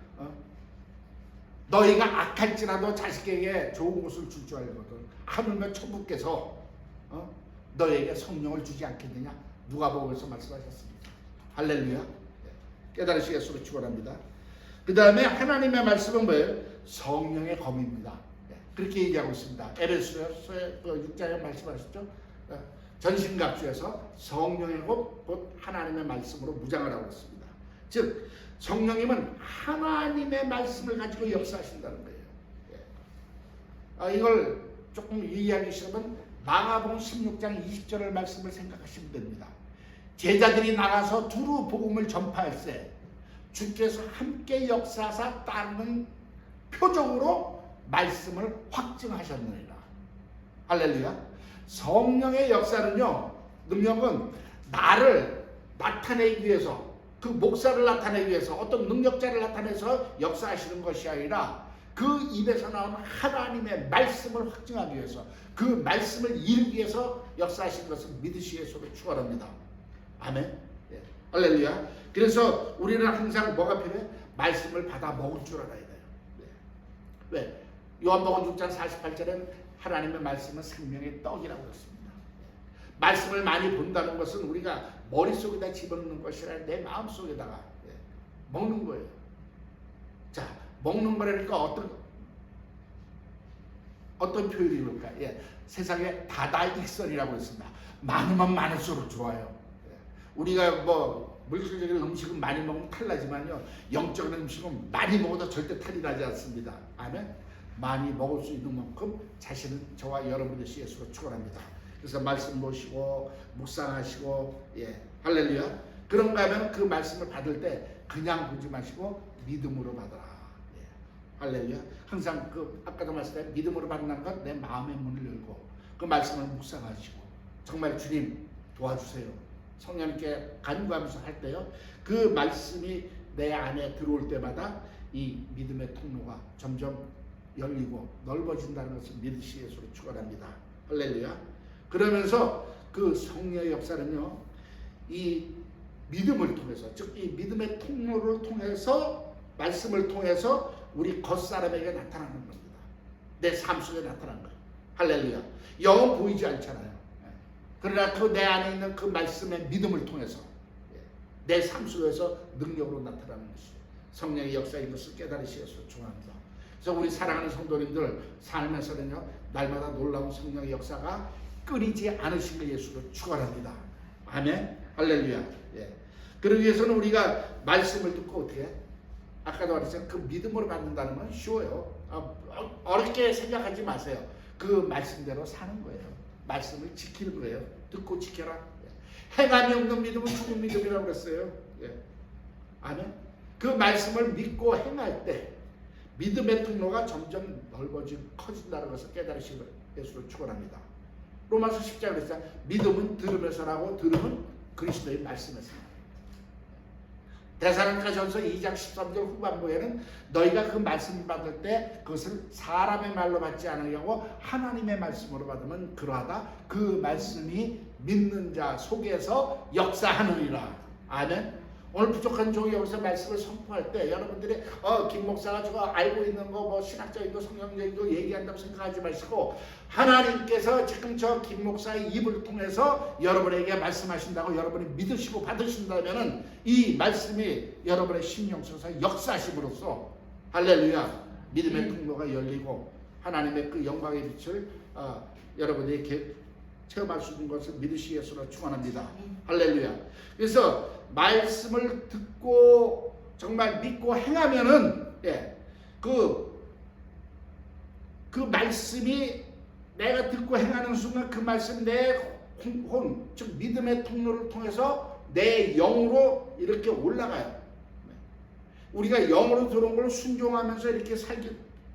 너희가 악할지라도 자식에게 좋은 것을 줄 줄 알거든. 하물며 천부께서 너에게 성령을 주지 않겠느냐? 누가복음에서 말씀하셨습니다. 할렐루야. 깨달으시겠으로 축원합니다. 그 다음에 하나님의 말씀은 뭐예요? 성령의 검입니다. 그렇게 얘기하고 있습니다. 에베소서의 6장에 말씀하셨죠? 전신갑주에서 성령의 검, 곧 하나님의 말씀으로 무장을 하고 있습니다. 즉 성령님은 하나님의 말씀을 가지고 역사하신다는 거예요. 이걸 조금 이해하기 싫으면 마가복음 16장 20절의 말씀을 생각하시면 됩니다. 제자들이 나가서 두루 복음을 전파할 때 주께서 함께 역사하사 따르는 표적으로 말씀을 확증하셨느니라. 할렐루야. 성령의 역사는요, 능력은 나를 나타내기 위해서, 그 목사를 나타내기 위해서, 어떤 능력자를 나타내서 역사하시는 것이 아니라 그 입에서 나오는 하나님의 말씀을 확증하기 위해서, 그 말씀을 이루기 위해서 역사하시는 것을 믿으시기 위해서 축원합니다. 아멘. 예. 할렐루야. 그래서 우리는 항상 뭐가 필요해? 말씀을 받아 먹을 줄 알아야 돼요. 예. 왜? 요한복음 6장 48절엔 하나님의 말씀은 생명의 떡이라고 했습니다. 말씀을 많이 본다는 것은 우리가 머릿속에다 집어넣는 것이 아니라 내 마음속에다가 먹는 거예요. 자, 먹는 거라니까 어떤 표현이 있을까? 세상에 다다익선이라고 했습니다. 많으면 많을수록 좋아요. 우리가 뭐 물질적인 음식은 많이 먹으면 탈나지만요, 영적인 음식은 많이 먹어도 절대 탈이 나지 않습니다. 아멘. 많이 먹을 수 있는 만큼 자신은 저와 여러분의 예수로 축원합니다. 그래서 말씀 보시고 묵상하시고, 할렐루야. 그런가 하면 그 말씀을 받을 때 그냥 보지 마시고 믿음으로 받아라. 할렐루야. 항상 그 아까도 말씀드린 믿음으로 받는 것 내 마음의 문을 열고 그 말씀을 묵상하시고 정말 주님 도와주세요. 성령님께 간구하면서 할 때요. 그 말씀이 내 안에 들어올 때마다 이 믿음의 통로가 점점 열리고 넓어진다는 것을 믿으시 예수로 축원합니다. 할렐루야. 그러면서 그 성령의 역사는요. 이 믿음을 통해서 즉 이 믿음의 통로를 통해서 말씀을 통해서 우리 겉사람에게 나타나는 겁니다. 내 삶 속에 나타나는 거예요. 할렐루야. 영은 보이지 않잖아요. 그러나 그 내 안에 있는 그 말씀의 믿음을 통해서 내 삶 속에서 능력으로 나타나는 것이죠. 성령의 역사인 것을 깨달으시어서 중요합니다. 그래서 우리 사랑하는 성도님들 삶에서는요 날마다 놀라운 성령의 역사가 끊이지 않으시길 예수로 축원합니다. 아멘. 할렐루야. 예. 그러기 위해서는 우리가 말씀을 듣고 어떻게 해? 아까도 말했지만 그 믿음으로 받는다는 건 쉬워요. 어렵게 생각하지 마세요. 그 말씀대로 사는 거예요. 말씀을 지키는 거예요. 듣고 지켜라. 행함이 없는 믿음은 죽은 믿음이라고 그랬어요. 예. 아멘. 그 말씀을 믿고 행할 때 믿음의 통로가 점점 넓어지고 커진다는 것을 깨달으시고 예수를 축원합니다. 로마서 10장에 그랬잖아요. 믿음은 들으면서 나고 들음은 그리스도의 말씀에서. 데살로니가전서 2장 13절 후반부에는 너희가 그 말씀을 받을 때 그것을 사람의 말로 받지 않으려고 하나님의 말씀으로 받으면 그러하다. 그 말씀이 믿는 자 속에서 역사하느니라. 아멘. 오늘 부족한 종이 여기서 말씀을 선포할 때 여러분들이 김 목사가 저거 알고 있는 거 뭐 신학적인 거 성경적인 거 얘기한다고 생각하지 마시고 하나님께서 지금 저 김 목사의 입을 통해서 여러분에게 말씀하신다고 여러분이 믿으시고 받으신다면은 이 말씀이 여러분의 심령 속에서 역사심으로써 할렐루야 믿음의 통로가 열리고 하나님의 그 영광의 빛을 여러분이 체험할 수 있는 것을 믿으시 예수로 축원합니다. 할렐루야. 그래서 말씀을 듣고 정말 믿고 행하면은 그 말씀이 내가 듣고 행하는 순간 그 말씀 내 혼, 즉 믿음의 통로를 통해서 내 영으로 이렇게 올라가요. 우리가 영으로 들어온 걸 순종하면서 이렇게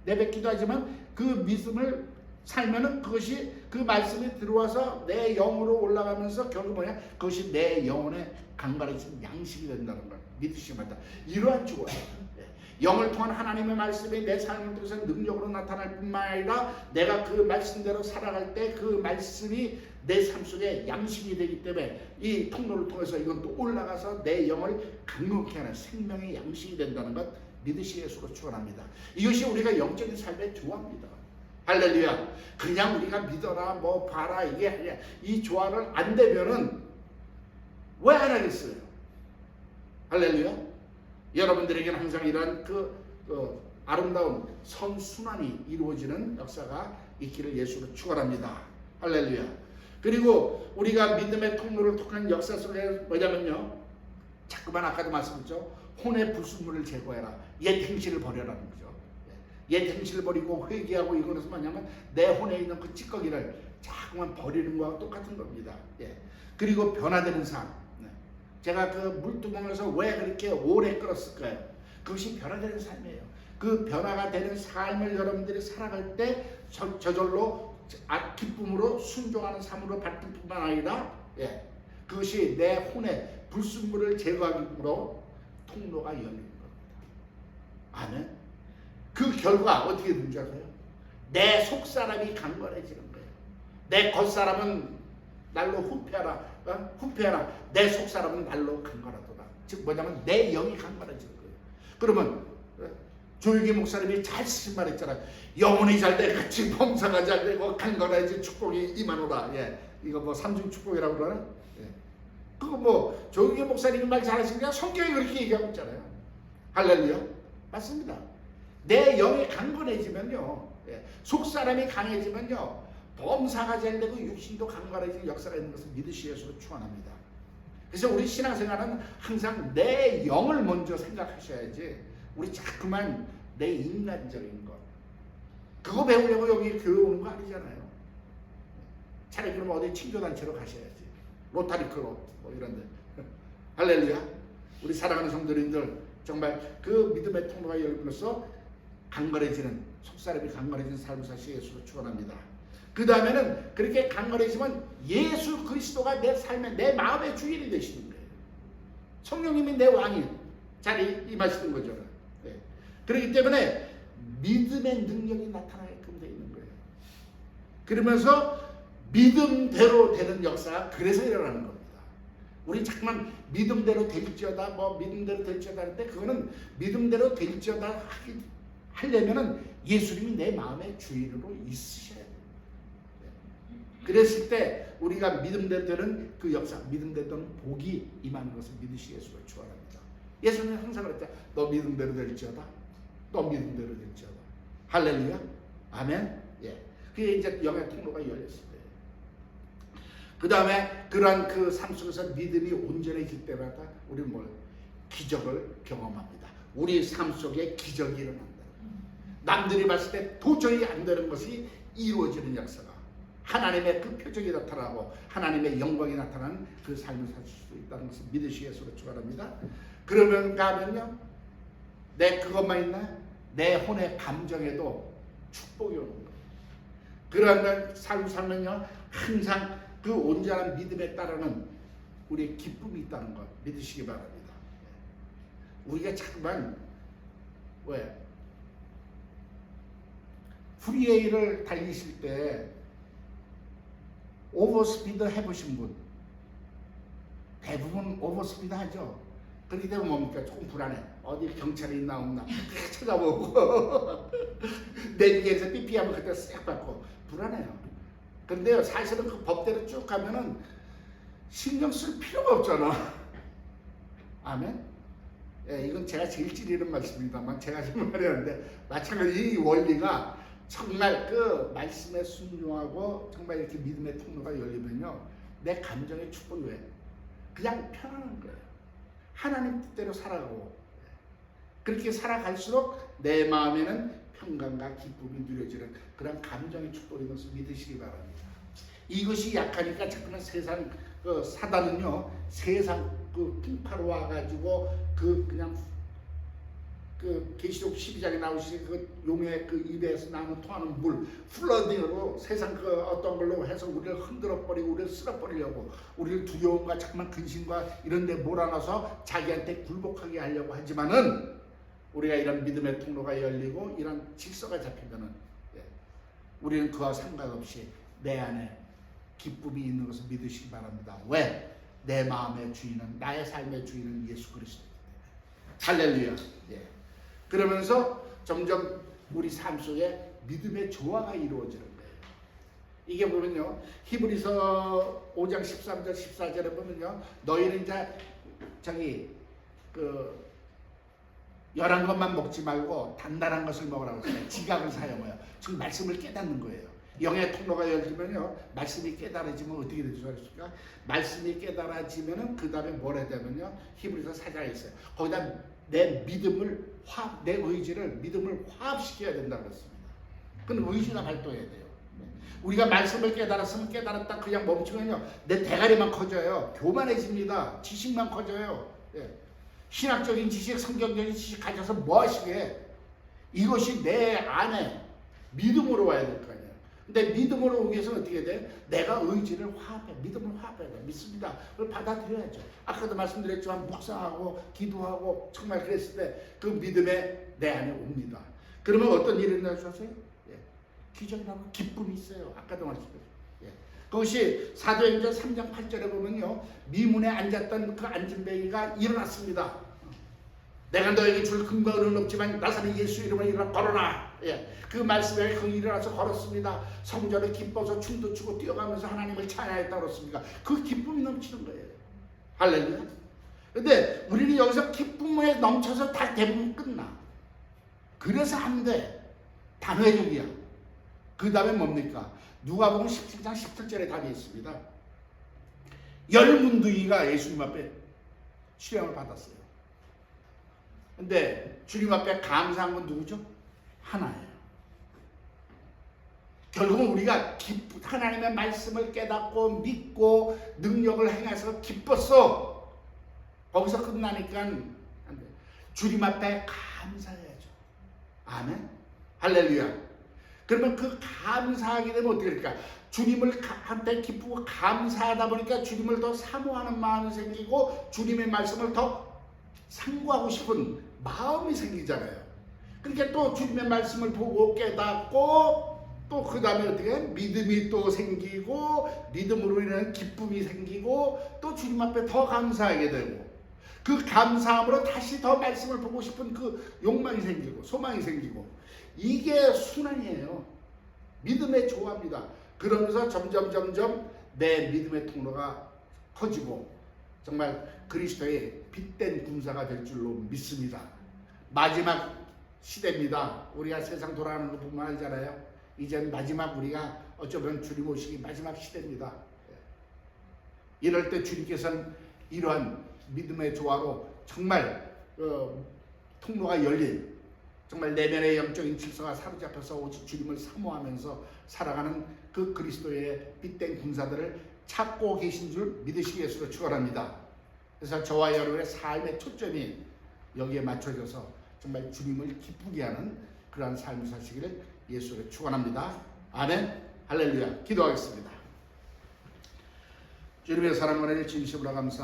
내뱉기도 하지만 그 믿음을 살면은 그것이 그 말씀이 들어와서 내 영으로 올라가면서 결국 뭐냐? 그것이 내 영혼의 강발해진 양식이 된다는 걸 믿으시기 바랍니다. 이러한 축원이에요. 영을 통한 하나님의 말씀이 내 삶을 통해서 능력으로 나타날 뿐만 아니라 내가 그 말씀대로 살아갈 때 그 말씀이 내 삶 속에 양식이 되기 때문에 이 통로를 통해서 이건 또 올라가서 내 영을 강건케 하는 생명의 양식이 된다는 것 믿으시 예수로 축원합니다. 이것이 우리가 영적인 삶의 조화입니다. 할렐루야. 그냥 우리가 믿어라 뭐 봐라 이게 아니야. 이 조화를 안 되면은 왜 안 하겠어요? 할렐루야. 여러분들에게는 항상 이러한 아름다운 선순환이 이루어지는 역사가 있기를 예수로 축원합니다. 할렐루야. 그리고 우리가 믿음의 통로를 통한 역사 속에 뭐냐면요. 자꾸만 아까도 말씀드렸죠. 혼의 불순물을 제거해라. 옛 행실을 버려라는 거죠. 옛 행실을 버리고 회개하고 이거는 뭐냐면 내 혼에 있는 그 찌꺼기를 자꾸만 버리는 거와 똑같은 겁니다. 그리고 변화되는 삶. 제가 그 물두멍에서 왜 그렇게 오래 끓었을까요? 그것이 변화되는 삶이에요. 그 변화가 되는 삶을 여러분들이 살아갈 때 저절로 기쁨으로 순종하는 삶으로 바뀔 뿐만 아니라 그것이 내 혼에 불순물을 제거하기로 통로가 열리는 겁니다. 아멘. 그 결과 어떻게 되는지 알아요? 내 속사람이 강건해지는 거예요. 내 겉사람은 날로 후패하라. 후패하라. 내 속사람은 날로 강건하도다. 즉 뭐냐면 내 영이 강건해지는 거예요. 그러면 조유기 목사님이 잘 쓰신 말 있잖아요. 영혼이 잘 돼 같이 범사가 잘 되고 강건해진 축복이 임하노라. 이거 뭐 삼중 축복이라고 그러나? 그거 뭐 조유기 목사님이 말 잘하시니까 성경이 그렇게 얘기하고 있잖아요. 할렐루야. 맞습니다. 내 영이 강건해지면요, 속사람이 강해지면요, 범사가 잘 되고 육신도 강건해지는 역사가 있는 것을 믿으시 예수로 축원합니다. 그래서 우리 신앙생활은 항상 내 영을 먼저 생각하셔야지 우리 자꾸만 내 인간적인 것 그거 배우려고 여기 교회 오는 거 아니잖아요. 차라리 그럼 어디 친교단체로 가셔야지. 로타리 클럽 뭐 이런데. 할렐루야. 우리 사랑하는 성도님들 정말 그 믿음의 통로가 열림으로써 강건해지는, 속사람이 강건해지는 삶을 사시 예수로 축원합니다. 그 다음에는 그렇게 강건해지면 예수 그리스도가 내 삶의, 내 마음의 주인이 되시는 거예요. 성령님이 내 왕이 자리에 임하시는 거죠. 네. 그렇기 때문에 믿음의 능력이 나타나게끔 되어 있는 거예요. 그러면서 믿음대로 되는 역사가 그래서 일어나는 겁니다. 우리 잠깐만 믿음대로 될지어다, 믿음대로 될지어다 하는데, 그거는 믿음대로 될지어다 하려면은 예수님이 내 마음의 주인으로 있으셔야 돼요. 그랬을 때 우리가 믿음대로 되는 그 역사, 믿음대로 되는 복이 임하는 것을 믿으시 예수를 축원합니다. 예수님은 항상 그랬죠. 너 믿음대로 될지어다. 너 믿음대로 될지어다. 할렐루야. 아멘. 예. 그게 이제 영의 통로가 열렸습니다. 그 다음에 그러한 그 삶 속에서 믿음이 온전해질 때마다 우리는 기적을 경험합니다. 우리 삶 속에 기적이 일어난다. 남들이 봤을 때 도저히 안 되는 것이 이루어지는 역사가, 하나님의 그 표적이 나타나고 하나님의 영광이 나타나는 그 삶을 살 수 있다는 것을 믿으시 예수로 축원합니다. 그러면 가면요, 내 그것만 있나? 내 혼의 감정에도 축복이 오는 거예요. 그러한 삶을 살면요, 항상 그 온전한 믿음에 따르는 우리의 기쁨이 있다는 것 믿으시기 바랍니다. 우리가 자꾸만 프리웨이를 달리실 때 오버스피드 해보신 분 대부분 오버스피드 하죠. 그렇기 때문에 뭡니까? 조금 불안해. 어디 경찰이 있나 없나 찾아보고 내비게이션에서 삐삐하면 그때 싹 받고 불안해요. 그런데요, 사실은 그 법대로 쭉 가면은 신경 쓸 필요가 없잖아. 아멘? 예, 이건 제가 제일 찌르는 말씀입니다만 제가 지금 말하는데, 마찬가지 이 원리가 정말 그 말씀에 순종하고 정말 이렇게 믿음의 통로가 열리면요, 내 감정의 축복이 왜? 그냥 편안한 거예요. 하나님 뜻대로 살아가고, 그렇게 살아갈수록 내 마음에는 평강과 기쁨이 누려지는 그런 감정의 축복인 것을 믿으시기 바랍니다. 이것이 약하니까 자꾸만 세상 사단은요, 세상 그 풍파로 와가지고 그냥 그 계시록 12장에 나오시는 그 용의 그 입에서 나오는 통하는 물 플러딩으로 세상 그 어떤 걸로 해서 우리를 흔들어 버리고 우리를 쓸어 버리려고, 우리를 두려움과 자꾸만 근심과 이런 데 몰아넣어서 자기한테 굴복하게 하려고 하지만은, 우리가 이런 믿음의 통로가 열리고 이런 질서가 잡히면은 우리는 그와 상관없이 내 안에 기쁨이 있는 것을 믿으시기 바랍니다. 왜? 내 마음의 주인은, 나의 삶의 주인은 예수 그리스도이기 때문에. 할렐루야. 예. 그러면서 점점 우리 삶 속에 믿음의 조화가 이루어지는 거예요. 이게 보면요, 히브리서 5장 13절 14절에 보면요, 너희는 이제 열한 것만 먹지 말고 단단한 것을 먹으라고 했어요. 지각을 사용해요. 지금 말씀을 깨닫는 거예요. 영의 통로가 열리면요, 말씀이 깨달아지면 어떻게 되죠? 말씀이 깨달아지면은 그 다음에 뭘 해야 되면요, 히브리서 4장에 있어요. 거기다 내 믿음을 내 의지를 믿음을 화합시켜야 된다고 했습니다. 그건 의지가 발동해야 돼요. 우리가 말씀을 깨달았으면 깨달았다 그냥 멈추면요, 내 대가리만 커져요. 교만해집니다. 지식만 커져요. 예. 신학적인 지식, 성경적인 지식 가져서 뭐 하시게? 이것이 내 안에 믿음으로 와야 될 거 아니에요. 근데 믿음으로 오기 위해서는 어떻게 돼? 내가 의지를 화합해, 믿음을 화합해야 돼. 믿습니다. 그걸 받아들여야죠. 아까도 말씀드렸지만 묵상하고 기도하고 정말 그랬을 때 그 믿음에 내 안에 옵니다. 그러면 어떤 일이 일어나셨어요? 예. 기적이라고 기쁨이 있어요. 아까도 말씀드렸죠. 예. 그것이 사도행전 3장 8절에 보면요, 미문에 앉았던 그 앉은뱅이가 일어났습니다. 내가 너에게 줄 근거는 없지만 나사렛 예수 이름으로 일어나 걸어라. 예. 그 말씀에 그 일어나서 걸었습니다. 성전에 기뻐서 춤도 추고 뛰어가면서 하나님을 찬양했다고 그랬습니다. 그 기쁨이 넘치는 거예요. 할렐루야. 근데 우리는 여기서 기쁨에 넘쳐서 다 대부분 끝나. 그래서 안 돼. 단회적이야. 그 다음에 뭡니까? 누가복음 17장 17절에 답이 있습니다. 열문두이가 예수님 앞에 수령을 받았어요. 근데 주님 앞에 감사한 건 누구죠? 하나예요. 결국은 우리가 하나님의 말씀을 깨닫고 믿고 능력을 행해서 기뻤어. 거기서 끝나니까 안 돼. 주님 앞에 감사해야죠. 아멘. 할렐루야. 그러면 그 감사하게 되면 어떻게 될까? 주님을 한테 기쁘고 감사하다 보니까 주님을 더 사모하는 마음이 생기고 주님의 말씀을 더 상고하고 싶은 마음이 생기잖아요. 그러니까 또 주님의 말씀을 보고 깨닫고 또 그 다음에 어떻게 믿음이 또 생기고 믿음으로 인한 기쁨이 생기고 또 주님 앞에 더 감사하게 되고 그 감사함으로 다시 더 말씀을 보고 싶은 그 욕망이 생기고 소망이 생기고 이게 순환이에요. 믿음의 조화입니다. 그러면서 점점 내 믿음의 통로가 커지고 정말 그리스도의 빛된 군사가 될 줄로 믿습니다. 마지막 시대입니다. 우리가 세상 돌아가는 거 보면 알잖아요. 이제는 마지막 우리가 어쩌면 주님 오시기 마지막 시대입니다. 이럴 때 주님께서는 이러한 믿음의 조화로 정말 통로가 열린 정말 내면의 영적인 질서가 사로잡혀서 오직 주님을 사모하면서 살아가는 그 그리스도의 빛된 군사들을 찾고 계신 줄 믿으시기 위해서 축원합니다. 그래서 저와 여러분의 삶의 초점이 여기에 맞춰져서 정말 주님을 기쁘게 하는 그러한 삶을 사시기를 예수를 축원합니다. 아멘. 할렐루야. 기도하겠습니다. 주님의 사랑과 은혜를 진심으로 감사합니다.